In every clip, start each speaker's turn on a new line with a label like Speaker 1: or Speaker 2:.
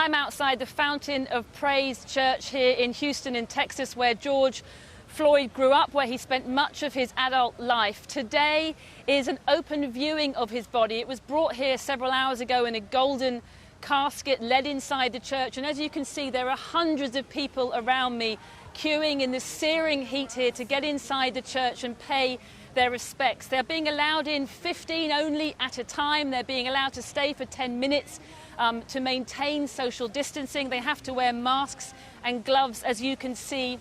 Speaker 1: I'm outside the Fountain of Praise Church here in Houston in Texas, where George Floyd grew up, where he spent much of his adult life. Today is an open viewing of his body. It was brought here several hours ago in a golden casket, led inside the church, and as you can see, there are hundreds of people around me queuing in the searing heat here to get inside the church and pay their respects. They're being allowed in 15 only at a time. They're being allowed to stay for 10 minutes to maintain social distancing. They have to wear masks and gloves, as you can see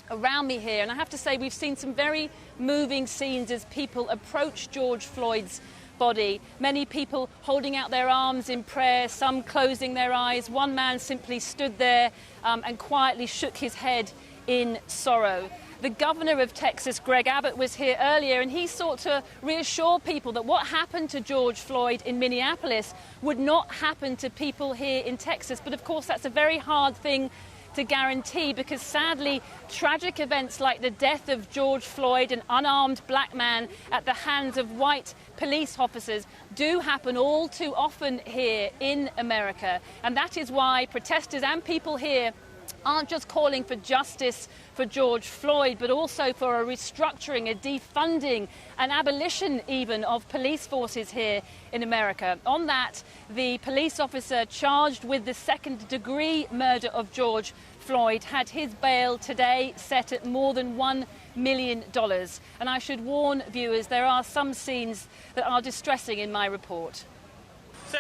Speaker 1: around me here. And I have to say, we've seen some very moving scenes as people approach George Floyd's body. Many people holding out their arms in prayer, some closing their eyes. One man simply stood there and quietly shook his head in sorrow. The governor of Texas, Greg Abbott, was here earlier, and he sought to reassure people that what happened to George Floyd in Minneapolis would not happen to people here in Texas. But of course, that's a very hard thing to guarantee, because sadly, tragic events like the death of George Floyd, an unarmed black man, at the hands of white police officers, do happen all too often here in America. And that is why protesters and people here aren't just calling for justice for George Floyd, but also for a restructuring, a defunding, an abolition even of police forces here in America. On that, the police officer charged with the second-degree murder of George Floyd had his bail today set at more than $1 million. And I should warn viewers, there are some scenes that are distressing in my report.
Speaker 2: Sir,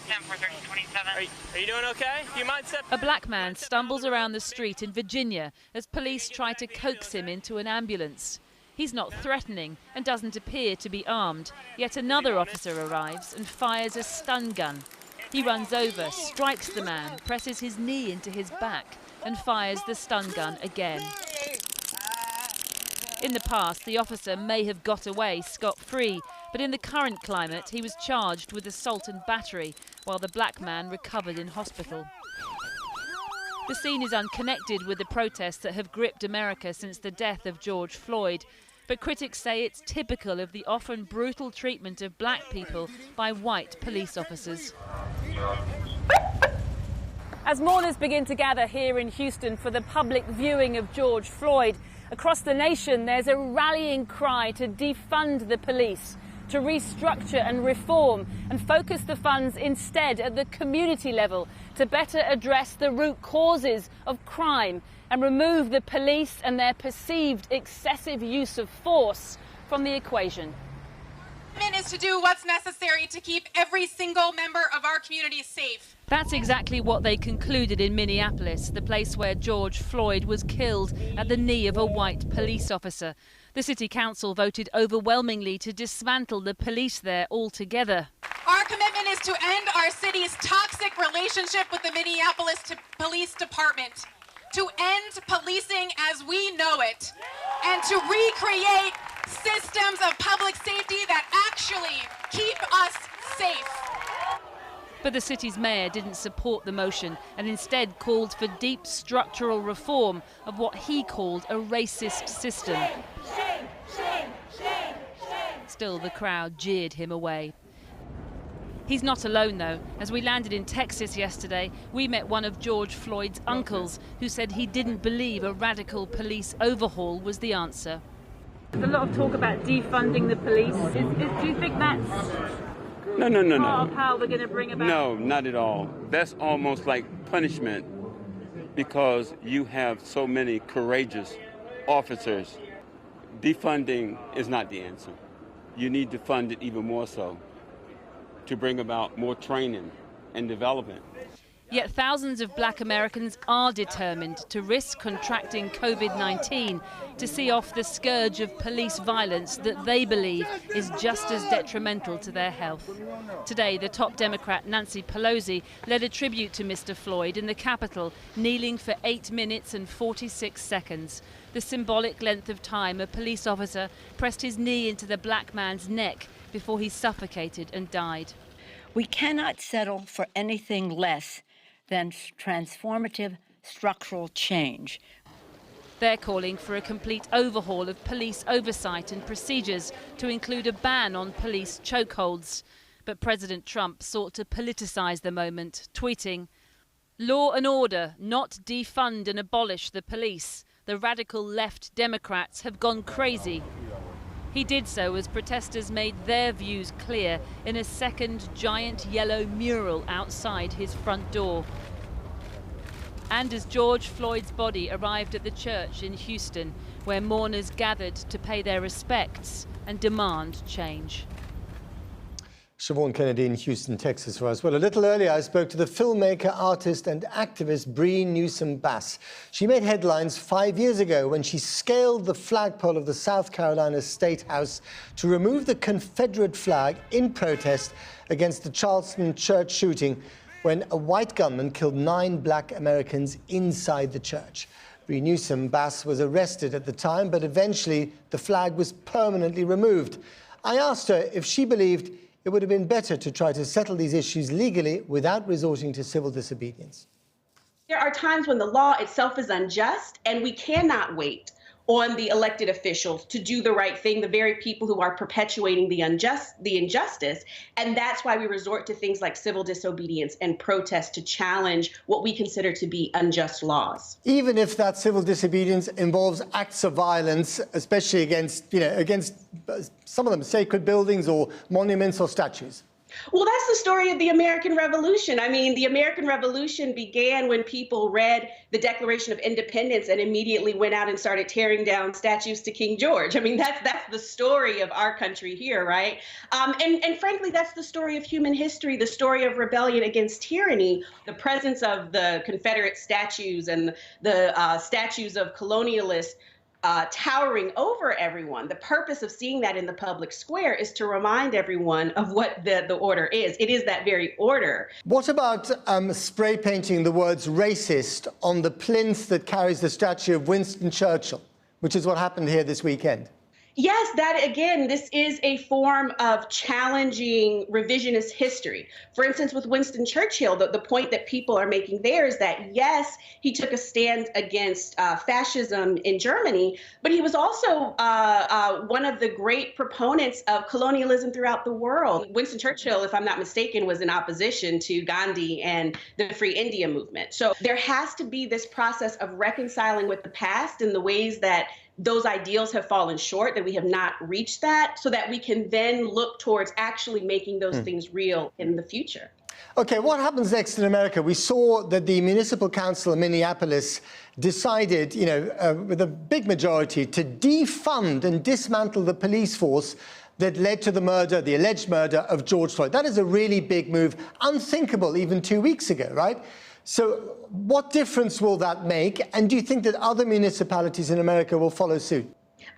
Speaker 2: 10-4-13-27. Are you doing okay? Do you mind stepping?
Speaker 1: A black man stumbles around the street in Virginia as police try to coax him into an ambulance. He's not threatening and doesn't appear to be armed. Yet another officer arrives and fires a stun gun. He runs over, strikes the man, presses his knee into his back and fires the stun gun again. In the past, the officer may have got away scot-free, but in the current climate, he was charged with assault and battery, while the black man recovered in hospital. The scene is unconnected with the protests that have gripped America since the death of George Floyd, but critics say it's typical of the often brutal treatment of black people by white police officers. As mourners begin to gather here in Houston for the public viewing of George Floyd, across the nation there's a rallying cry to defund the police, to restructure and reform and focus the funds instead at the community level to better address the root causes of crime and remove the police and their perceived excessive use of force from the equation.
Speaker 3: Is to do what's necessary to keep every single member of our community safe.
Speaker 1: That's exactly what they concluded in Minneapolis, the place where George Floyd was killed at the knee of a white police officer. The city council voted overwhelmingly to dismantle the police there altogether.
Speaker 3: Our commitment is to end our city's toxic relationship with the Minneapolis Police Department, to end policing as we know it, and to recreate systems of public safety that actually keep us safe.
Speaker 1: But the city's mayor didn't support the motion and instead called for deep structural reform of what he called a racist system.
Speaker 4: Shame, shame, shame, shame.
Speaker 1: Still, the crowd jeered him away. He's not alone, though. As we landed in Texas yesterday, we met one of George Floyd's uncles who said he didn't believe a radical police overhaul was the answer. There's a lot of talk about defunding the police. Do you think that's part of how we're going to bring about?
Speaker 5: No, not at all. That's almost like punishment because you have so many courageous officers. Defunding is not the answer. You need to fund it even more so to bring about more training and development.
Speaker 1: Yet thousands of black Americans are determined to risk contracting COVID-19 to see off the scourge of police violence that they believe is just as detrimental to their health. Today, the top Democrat, Nancy Pelosi, led a tribute to Mr Floyd in the Capitol, kneeling for 8 minutes and 46 seconds. The symbolic length of time a police officer pressed his knee into the black man's neck before he suffocated and died.
Speaker 6: We cannot settle for anything less than transformative structural change.
Speaker 1: They're calling for a complete overhaul of police oversight and procedures to include a ban on police chokeholds. But President Trump sought to politicize the moment, tweeting, Law and order, not defund and abolish the police. The radical left Democrats have gone crazy. He did so as protesters made their views clear in a second giant yellow mural outside his front door. And as George Floyd's body arrived at the church in Houston, where mourners gathered to pay their respects and demand change.
Speaker 7: Siobhan Kennedy in Houston, Texas for us. Well, a little earlier I spoke to the filmmaker, artist and activist Bree Newsome-Bass. She made headlines 5 years ago when she scaled the flagpole of the South Carolina State House to remove the Confederate flag in protest against the Charleston church shooting when a white gunman killed 9 black Americans inside the church. Bree Newsome-Bass was arrested at the time, but eventually the flag was permanently removed. I asked her if she believed it would have been better to try to settle these issues legally without resorting to civil disobedience.
Speaker 8: There are times when the law itself is unjust, and we cannot wait on the elected officials to do the right thing, the very people who are perpetuating the injustice. And that's why we resort to things like civil disobedience and protest to challenge what we consider to be unjust laws.
Speaker 7: Even if that civil disobedience involves acts of violence, especially against some of them sacred buildings or monuments or statues.
Speaker 8: Well, that's the story of the American Revolution. I mean, the American Revolution began when people read the Declaration of Independence and immediately went out and started tearing down statues to King George. I mean, that's the story of our country here, right? And frankly, that's the story of human history, the story of rebellion against tyranny. The presence of the Confederate statues and the statues of colonialists towering over everyone. The purpose of seeing that in the public square is to remind everyone of what the order is. It is that very order.
Speaker 7: What about spray painting the words racist on the plinth that carries the statue of Winston Churchill, which is what happened here this weekend?
Speaker 8: Yes, that again, this is a form of challenging revisionist history. For instance, with Winston Churchill, the point that people are making there is that, yes, he took a stand against fascism in Germany, but he was also one of the great proponents of colonialism throughout the world. Winston Churchill, if I'm not mistaken, was in opposition to Gandhi and the Free India movement. So there has to be this process of reconciling with the past in the ways that those ideals have fallen short, that we have not reached that, so that we can then look towards actually making those things real in the future.
Speaker 7: Okay, what happens next in America? We saw that the Municipal Council of Minneapolis decided, with a big majority, to defund and dismantle the police force that led to the alleged murder of George Floyd. That is a really big move, unthinkable even 2 weeks ago, right? So what difference will that make? And do you think that other municipalities in America will follow suit?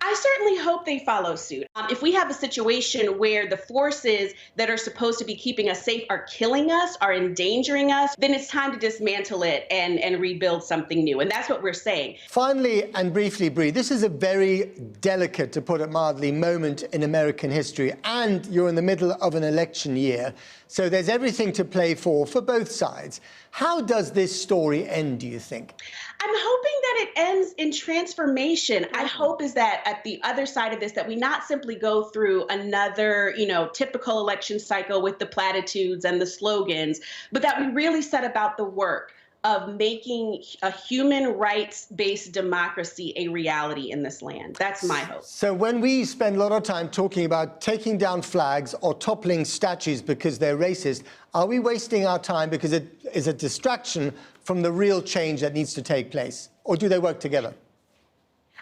Speaker 8: I certainly hope they follow suit. If we have a situation where the forces that are supposed to be keeping us safe are killing us, are endangering us, then it's time to dismantle it and rebuild something new. And that's what we're saying.
Speaker 7: Finally and briefly, Bree, this is a very delicate, to put it mildly, moment in American history. And you're in the middle of an election year. So there's everything to play for both sides. How does this story end, do you think?
Speaker 8: I'm hoping that it ends in transformation. I hope is that at the other side of this, that we not simply go through another, typical election cycle with the platitudes and the slogans, but that we really set about the work of making a human rights-based democracy a reality in this land. That's my hope.
Speaker 7: So when we spend a lot of time talking about taking down flags or toppling statues because they're racist, are we wasting our time because it is a distraction from the real change that needs to take place? Or do they work together?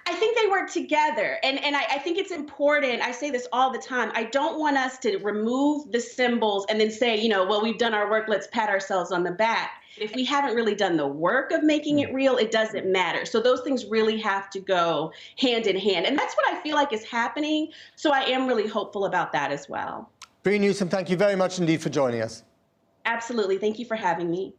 Speaker 8: I think they work together. And I think it's important. I say this all the time. I don't want us to remove the symbols and then say, well, we've done our work, let's pat ourselves on the back. If we haven't really done the work of making it real, it doesn't matter. So those things really have to go hand in hand. And that's what I feel like is happening. So I am really hopeful about that as well.
Speaker 7: Bree Newsome, thank you very much indeed for joining us.
Speaker 8: Absolutely. Thank you for having me.